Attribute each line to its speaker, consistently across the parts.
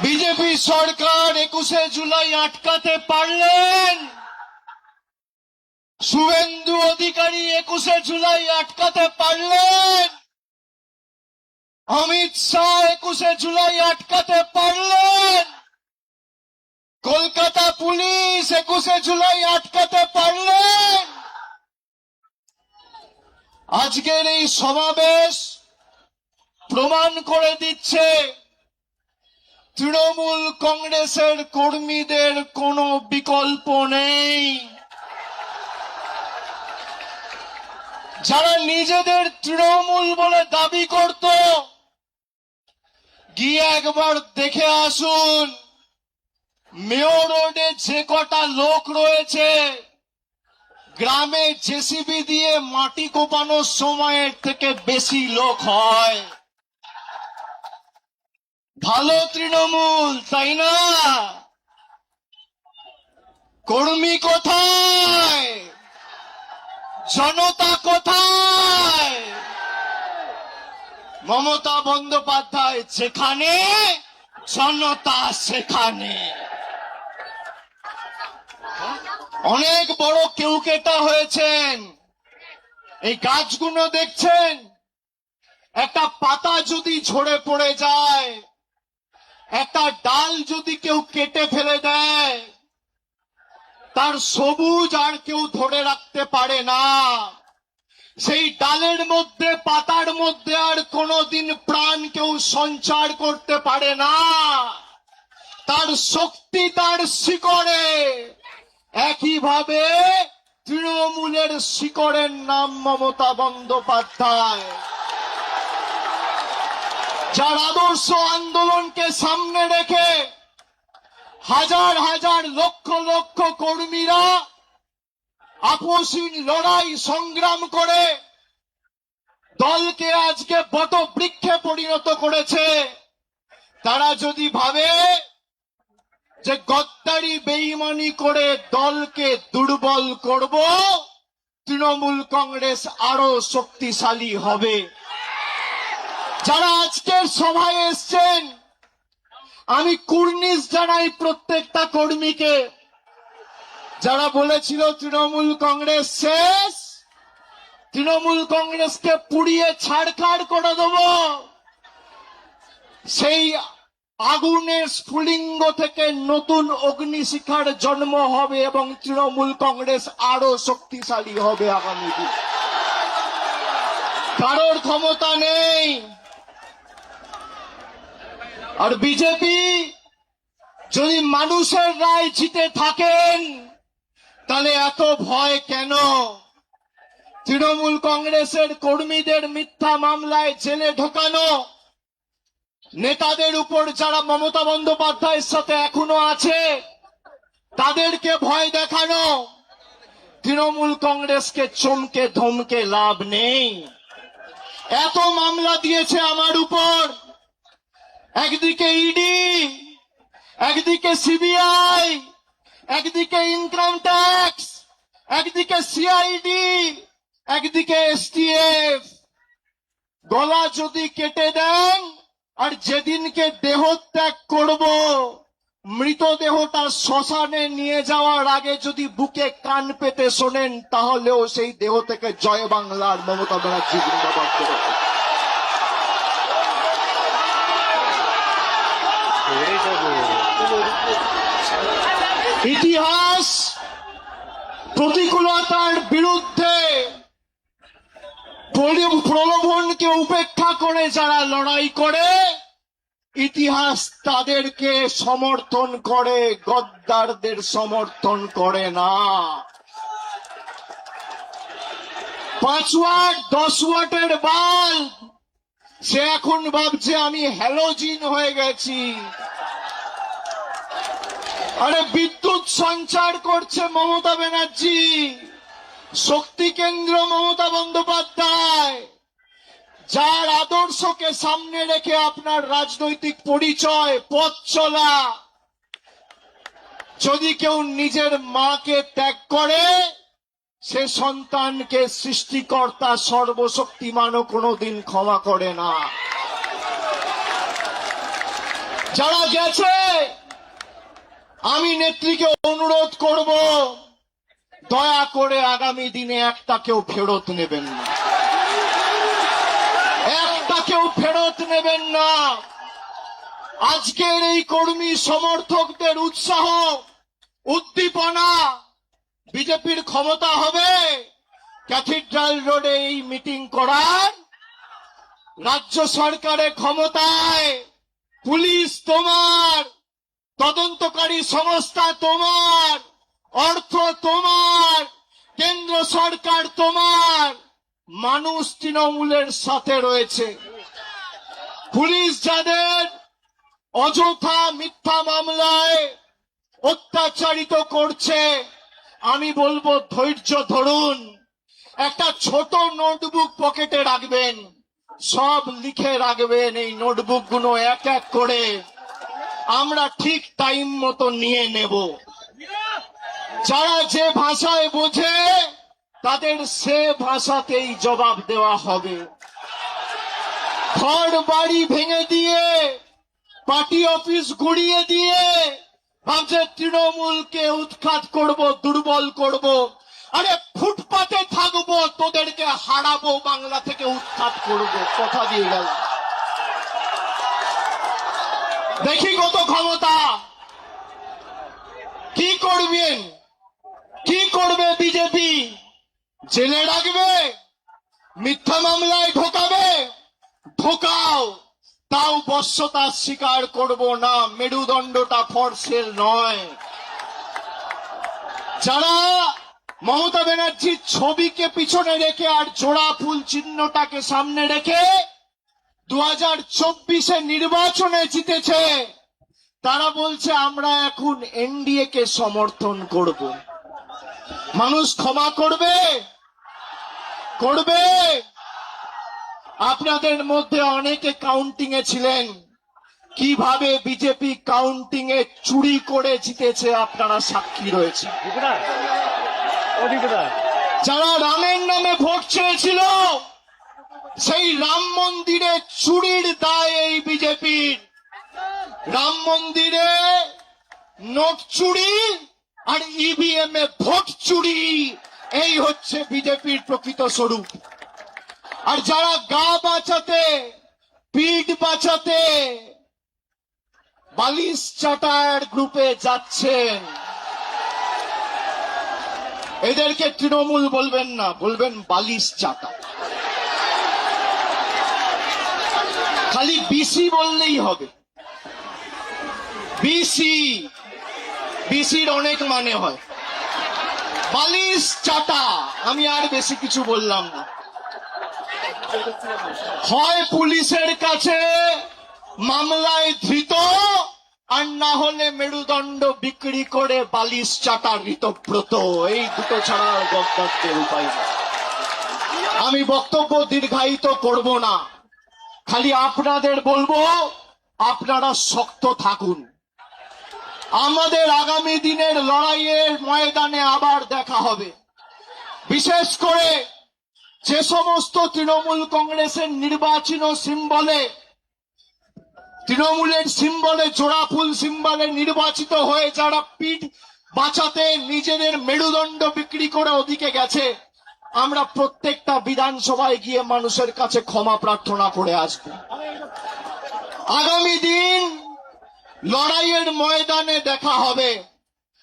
Speaker 1: BJP সরকার 21শে জুলাই আটকাতে পারলেন, শুভেন্দু অধিকারী 21শে জুলাই আটকাতে পারলেন, অমিত শাহ 21শে জুলাই আটকাতে পারলেন, কলকাতা পুলিশ 21শে জুলাই আটকাতে পারলেন। আজকের এই সমাবেশ প্রমাণ করে দিচ্ছে তৃণমূল কংগ্রেসের কর্মীদের কোনো বিকল্প নেই। যারা নিজেদের তৃণমূল বলে দাবি করত, গিয়ে একবার দেখে আসুন মেয়র রোডে যে কটা লোক রয়েছে, গ্রামে জেসিবি দিয়ে মাটি কোপানোর সময়ের থেকে বেশি লোক হয়। ভালো তৃণমূল, তাই না? কর্মী কোথায়? জনতা কোথায়? মমতা বন্দ্যোপাধ্যায় যেখানে, জনতা সেখানে। অনেক বড় কেউকেটা হয়েছেন। এই গাছগুলো দেখছেন, একটা পাতা যদি ঝরে পড়ে যায়, একটা ডাল যদি কেউ কেটে ফেলে দেয়, তার সবুজ আর কেউ ধরে রাখতে পারে না। সেই ডালের মধ্যে, পাতার মধ্যে আর কোনোদিন প্রাণ কেউ সঞ্চার করতে পারে না। তার শক্তি তার শিকড়ে। একইভাবে তৃণমূলের শিকড়ের নাম মমতা বন্দ্যোপাধ্যায়, যার আদর্শ আন্দোলনকে সামনে রেখে হাজার হাজার লক্ষ লক্ষ কর্মীরা আপসহীন লড়াই সংগ্রাম করে দলকে আজকে বটবৃক্ষে পরিণত করেছে। তারা যদি ভাবে যে গদ্দারি বেঈমানি করে দলকে দুর্বল করব, তৃণমূল কংগ্রেস আরো শক্তিশালী হবে। যারা আজকের সভায় এসছেন, আমি কুর্নিশ জানাই প্রত্যেকটা কর্মীকে। যারা বলেছিল তৃণমূল কংগ্রেস শেষ, তৃণমূল কংগ্রেসকে পুড়িয়ে ছাড়খাড় করে দেব, সেই আগুনের স্ফুলিঙ্গ থেকে নতুন অগ্নিশিখার জন্ম হবে এবং তৃণমূল কংগ্রেস আরো শক্তিশালী হবে আগামী দিন। কারোর ক্ষমতা নেই। আর বিজেপি যদি মানুষের রায় জিতে থাকেন, তাহলে এত ভয় কেন? তৃণমূল কংগ্রেসের কর্মীদের মিথ্যা মামলায় জেলে ঢোকানো, নেতাদের উপর যারা মমতা বন্দ্যোপাধ্যায়ের সাথে এখনো আছে তাদেরকে ভয় দেখানো, তৃণমূল কংগ্রেসকে চমকে ধমকে লাভ নেই। এত মামলা দিয়েছে আমার উপর, একদিকে ইডি, একদিকে সিবিআই, একদিকে ইনকাম ট্যাক্স, একদিকে সিআইডি, একদিকে এসটিএফ। গলা যদি কেটে দেন আর যেদিনকে দেহত্যাগ করব, মৃতদেহটা শ্মশানে নিয়ে যাওয়ার আগে যদি বুকে কান পেতে শোনেন, তাহলেও সেই দেহ থেকে জয় বাংলার মমতা ব্যানার্জি জিন্দাবাদ করবে। ইতিহাস প্রতিকূলতার বিরুদ্ধে প্রলোভনকে উপেক্ষা করে যারা লড়াই করে, ইতিহাস তাদেরকে সমর্থন করে, গদ্দারদের সমর্থন করে না। 5 ওয়াট 10 ওয়াটের বাল্ব, সে এখন ভাবছে আমি হ্যালোজিন হয়ে গেছি। আরে বিদ্যুৎ সঞ্চার করছে মমতা ব্যানার্জি, শক্তি কেন্দ্র মমতা বন্দ্যোপাধ্যায়। যার আদর্শকে সামনে রেখে আপনার রাজনৈতিক পরিচয়, পথ চলা, যদি কেউ নিজের মাকে ত্যাগ করে, সে সন্তানকে সৃষ্টিকর্তা সর্বশক্তিমানও কোনোদিন ক্ষমা করে না। যারা গেছে আমি নেত্রীকে অনুরোধ করব, দয়া করে আগামী দিনে একটা কেউ ফেরত নেবেন না, একটা কেউ ফেরত নেবেন না। আজকের এই কর্মী সমর্থকদের উৎসাহ উদ্দীপনা, বিজেপির ক্ষমতা হবে ক্যাথিড্রাল রোডে এই মিটিং করার, রাজ্য সরকারের ক্ষমতায়, পুলিশ তোমার, তদন্তকারী সংস্থা তোমার, অর্থ তোমার, কেন্দ্র সরকার তোমার, মানুষ তৃণমূলের সাথে রয়েছে। পুলিশ যাদের অযথা মিথ্যা মামলায় অত্যাচারিত করছে, আমি বলবো ধৈর্য ধরুন, একটা ছোট নোটবুক পকেটে রাখবেন, সব লিখে রাখবেন, এই নোটবুক গুলো এক এক করে আমরা ঠিক টাইম মতো নিয়ে নেব। যারা যে ভাষায় বোঝে তাদের সে ভাষাতেই জবাব দেওয়া হবে। ঘর বাড়ি ভেঙে দিয়ে, পার্টি অফিস গুড়িয়ে দিয়ে ভাবছে তৃণমূলকে উৎখাত করব, দুর্বল করব। আরে ফুটপাতে থাকবো, তোদেরকে হারাবো, বাংলা থেকে উৎখাত করব, কথা দিয়ে গেল। দেখি কত ক্ষমতা, কি করবেন, কি করবে বিজেপি? জেলে রাখবে, মিথ্যা মামলায় ঢোকাবে, ঢোকাও, তাও বশ্যতা স্বীকার করব না, মেরুদণ্ডটা ফরসেল নয়। যারা মমতা ব্যানার্জির ছবিকে পিছনে রেখে আর জোড়া ফুল চিহ্নটাকে সামনে রেখে 2024 নির্বাচনে জিতেছে, তারা বলছে আমরা এখন এনডিএ কে সমর্থন করব। মানুষ ক্ষমা করবে? করবে? আপনাদের মধ্যে অনেকে কাউন্টিং এ ছিলেন, কিভাবে বিজেপি কাউন্টিং এ চুরি করে জিতেছে আপনারা সাক্ষী রয়েছে। যারা রামের নামে ভোট চেয়েছিল, সেই রাম মন্দিরে চুরির দায় এই বিজেপির। রাম মন্দিরে নোট চুরি আর ইভিএম এ ভোট চুরি, এই হচ্ছে বিজেপির প্রকৃত স্বরূপ। আর যারা গা বাঁচাতে, পিঠ বাঁচাতে বালিশ চাটার গ্রুপে যাচ্ছেন, এদেরকে তৃণমূল বলবেন না, বলবেন বালিশ চাটা। খালি বিসি বললেই হবে। বিসি, বিসির অনেক মানে হয়, বালিশ চাটা। আমি আর বেশি কিছু বললাম না। হয় পুলিশের কাছে মামলায় ধৃত, আর না হলে মেরুদণ্ড বিক্রি করে বালিশ চাটা ঋতব্রত, এই দুটো ছাড়া গদ্দারদের উপায় নেই। আমি বক্তব্য দীর্ঘায়িত করব না, খালি আপনাদের বলবো আপনারা শক্ত থাকুন। আমাদের আগামী দিনের লড়াইয়ের ময়দানে আবার দেখা হবে। বিশেষ করে যে সমস্ত তৃণমূল কংগ্রেসের নির্বাচন সিম্বলে, তৃণমূলের সিম্বলে, জোড়া ফুল সিম্বলে নির্বাচিত হয়ে যারা পিঠ বাঁচাতে নিজেদের মেরুদণ্ড বিক্রি করে ওদিকে গেছে, আমরা প্রত্যেকটা বিধানসভায় গিয়ে মানুষের কাছে ক্ষমা প্রার্থনা করে আসব। আগামী দিন লড়াইয়ের ময়দানে দেখা হবে।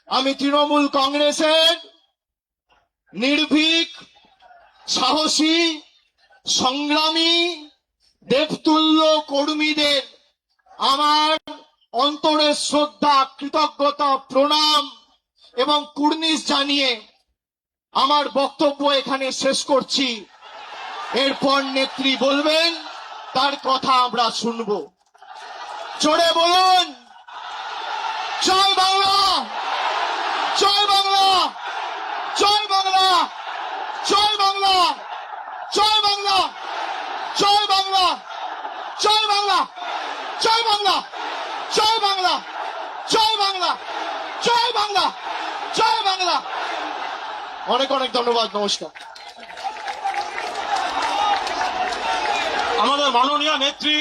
Speaker 1: আমি তৃণমূল কংগ্রেসের নির্ভীক, সাহসী, সংগ্রামী, দেবতুল্য কর্মীদের আমার অন্তরের শ্রদ্ধা, কৃতজ্ঞতা, প্রণাম এবং কুর্নিশ জানিয়ে আমার বক্তব্য এখানে শেষ করছি। এরপর নেত্রী বলবেন, তার কথা আমরা শুনব। জোরে বলুন, জয় বাংলা, জয় বাংলা, জয় বাংলা, জয় বাংলা, জয় বাংলা, জয় বাংলা, জয় বাংলা, জয় বাংলা, জয় বাংলা, জয় বাংলা, জয় বাংলা, জয় বাংলা। অনেক অনেক ধন্যবাদ, নমস্কার।
Speaker 2: আমাদের মাননীয় নেত্রী